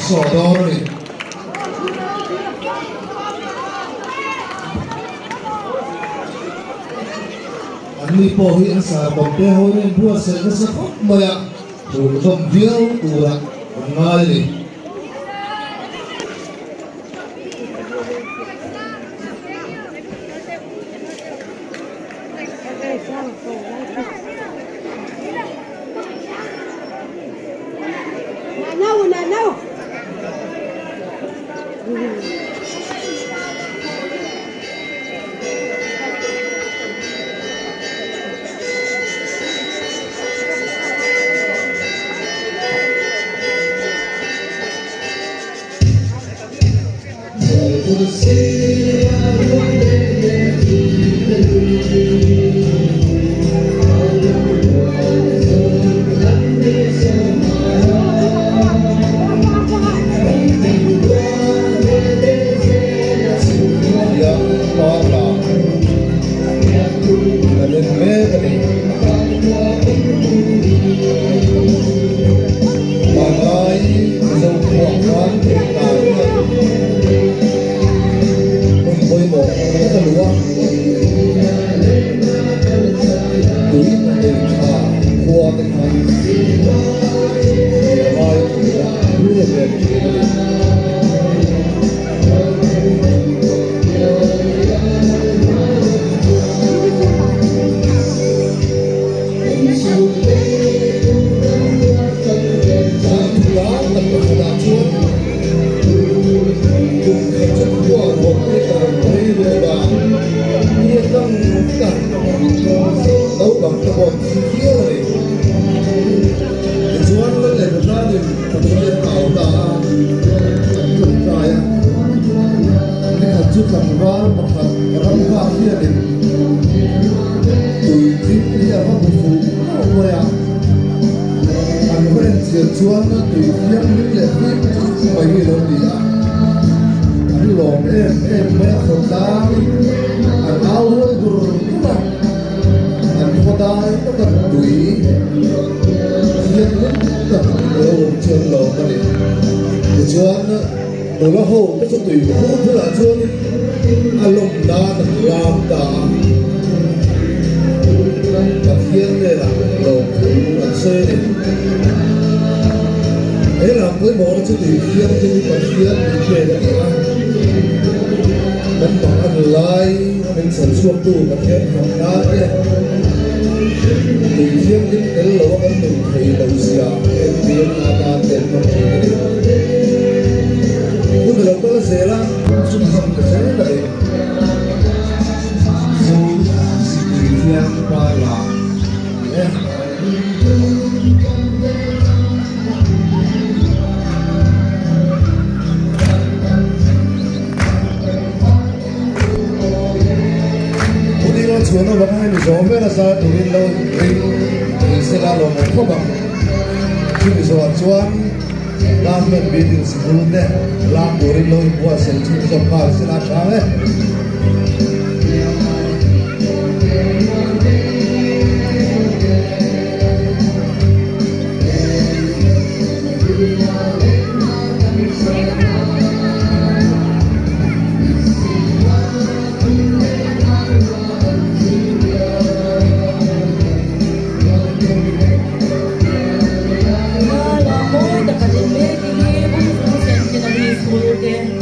sổ đó đi anh đi po hiện sa bom pe hồi nên bua sẽ có sắc mà ya rồi bom viêu ura ngay đi No. Đối với hồ cái số tùy hút thứ là chuông lồng đá làm cả và khiên đây là đồ là xê này ấy là với bộ nó số tùy khiên thì còn khiên thì về là cái ăn mình bỏ ăn lại mình sản xuất tù và khiên không đá kia tùy khiên những cái lỗ cái mình thấy đầu xìa em biến là ta tiền không chỉ cái Udah lakukan sekarang sudah berjalan dari yang pala, ya. Mungkin kalau cuma bahkan ini zombie rasa turin lo, selalu mau apa? Cuma soal cuan. Làm mình bị điều gì luôn đấy, làm bố đi lôi qua sẽ chịu dòng vào sẽ làm sao đấy. Again.